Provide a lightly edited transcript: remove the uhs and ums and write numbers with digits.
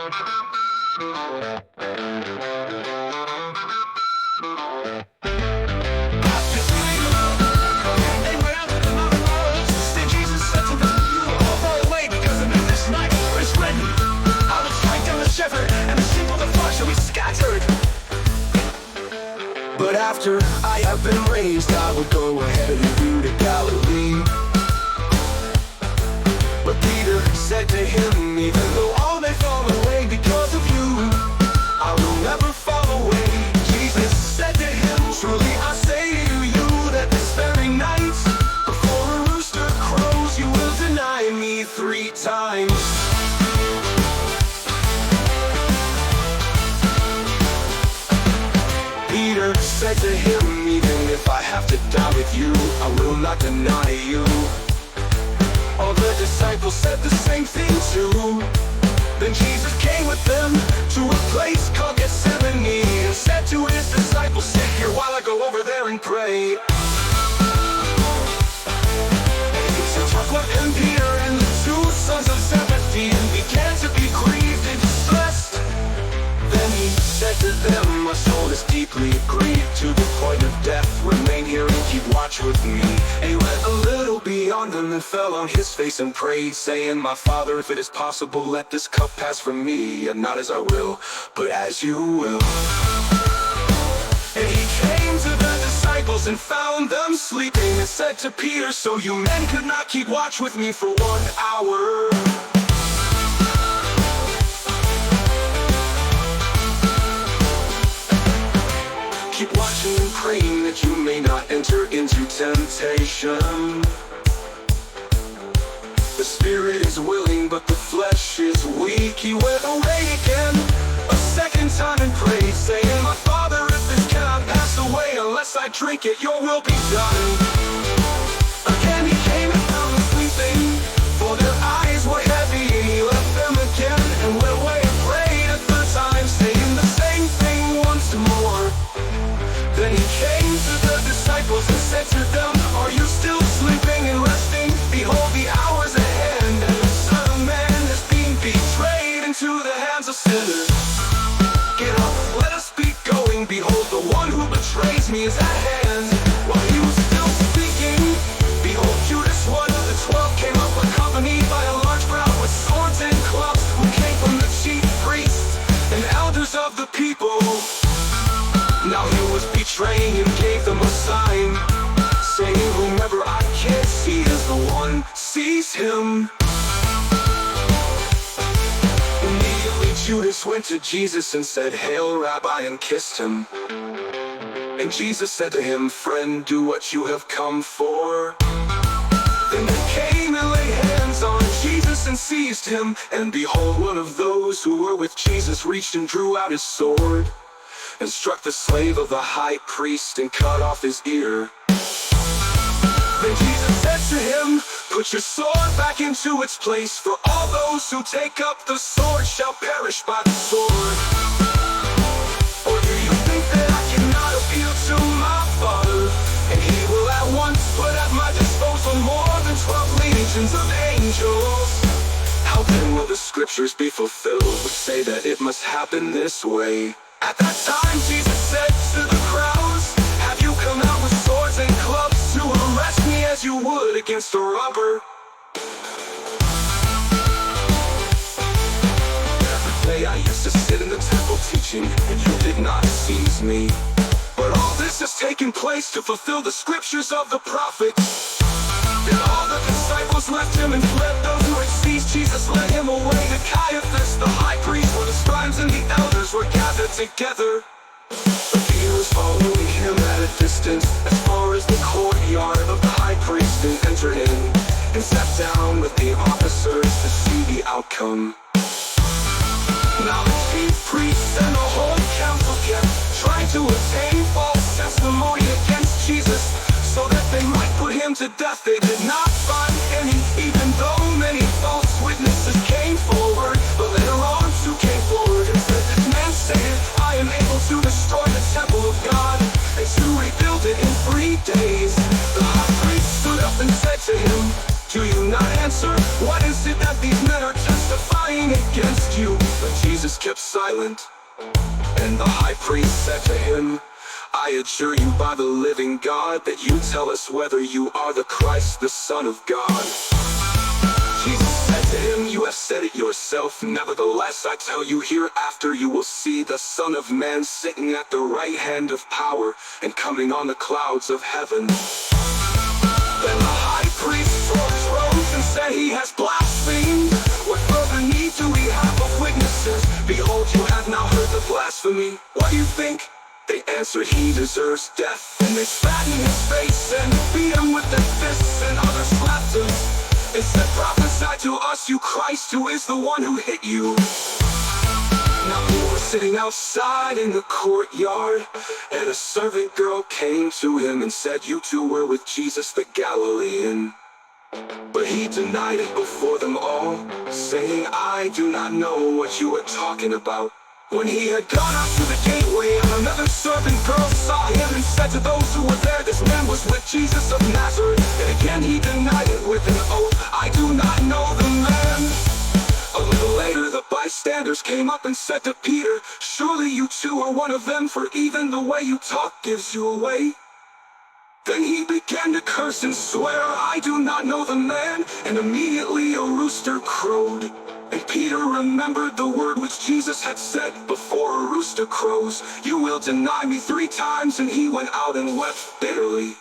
But after I have been raised, I will go ahead of you to Galilee. But Peter said to him, even though all may fall away because of you, I will never fall away. Jesus said to him, truly I say to you that this very night, before a rooster crows, you will deny me 3 times. Peter said to him, even if I have to die with you, I will not deny you. All the disciples said the same thing too. Then Jesus came with them to a place called Gethsemane and said to his disciples, sit here while I go over there and pray. So took with him Peter and the 2 sons of Zebedee and began to be grieved and distressed. Then he said to them, my soul is deeply grieved to the point of death. Remain here and keep watch with me. And he went a little beyond them and fell on his face and prayed, saying, my Father, if it is possible, let this cup pass from me, and not as I will, but as you will. And he came to the disciples and found them sleeping, and said to Peter, so you men could not keep watch with me for 1 hour? Keep watching and praying that you may not enter into temptation. The spirit is willing, but the flesh is weak. He went away again a 2nd time and prayed, saying, my Father, if this cannot pass away unless I drink it, your will be done. Again he came and found them sleeping, for their eyes were heavy, and he left them again and went away and prayed a 3rd time, saying the same thing once more. Then he came to the disciples and said to them, are you still sleeping and resting? Behold, the hour is at hand, and the Son of Man is being betrayed into the hands of sinners. Get up, let us be going. Behold, the one who betrays me is at hand. While he was still speaking, behold, Judas, one of the 12, came up accompanied by a large crowd with swords and clubs, who came from the chief priests and elders of the people. Now he was betraying and gave them a sign, saying, whomever I can't see is the one sees him. Immediately Judas went to Jesus and said, Hail, Rabbi, and kissed him. And Jesus said to him, Friend, do what you have come for. Then they came and laid hands on Jesus and seized him. And behold, one of those who were with Jesus reached and drew out his sword, and struck the slave of the high priest and cut off his ear. Then Jesus said to him, put your sword back into its place, for all those who take up the sword shall perish by the sword. Or do you think that I cannot appeal to my Father, and he will at once put at my disposal more than 12 legions of angels? How then will the scriptures be fulfilled which say that it must happen this way? At that time Jesus said to the crowds, have you come out with swords and clubs to arrest me as you would against a robber? Every day I used to sit in the temple teaching, and you did not seize me. But all this has taken place to fulfill the scriptures of the prophets. Then all the disciples left him and fled. Those who had seized Jesus led him away to Caiaphas, the high priest, where the scribes and the elders were gathered together. But Peter was following him at a distance, as far as the courtyard of the high priest, and entered in, and sat down with the officers to see the outcome. Now the chief priests and the whole council kept trying to obtain false testimony against Jesus, so that they might put him to death. They did not find any, even though many false witnesses came forward. But later on two came forward and said, this man saith, I am able to destroy the temple of God, and to rebuild it in 3 days. The high priest stood up and said to him, do you not answer? What is it that these men are testifying against you? But Jesus kept silent. And the high priest said to him, I adjure you by the living God that you tell us whether you are the Christ, the Son of God. Jesus said to him, you have said it yourself. Nevertheless, I tell you, hereafter you will see the Son of Man sitting at the right hand of power and coming on the clouds of heaven. Then the high priest tore his robes and said, he has blasphemed. What further need do we have of witnesses? Behold, you have now heard the blasphemy. What do you think? They answered, he deserves death. And they spat in his face and beat him with their fists, and others slapped him. It said, prophesy to us, you Christ, who is the one who hit you. Now we were sitting outside in the courtyard, and a servant girl came to him and said, you two were with Jesus the Galilean. But he denied it before them all, saying, I do not know what you are talking about. When he had gone out to the gateway, another servant girl saw him and said to those who were there, this man was with Jesus of Nazareth. And again he denied it with an oath, I do not know the man. A little later the bystanders came up and said to Peter, surely you too are one of them, for even the way you talk gives you away. Then he began to curse and swear, I do not know the man. And immediately a rooster crowed. And Peter remembered the word which Jesus had said, before a rooster crows, you will deny me 3 times. And he went out and wept bitterly.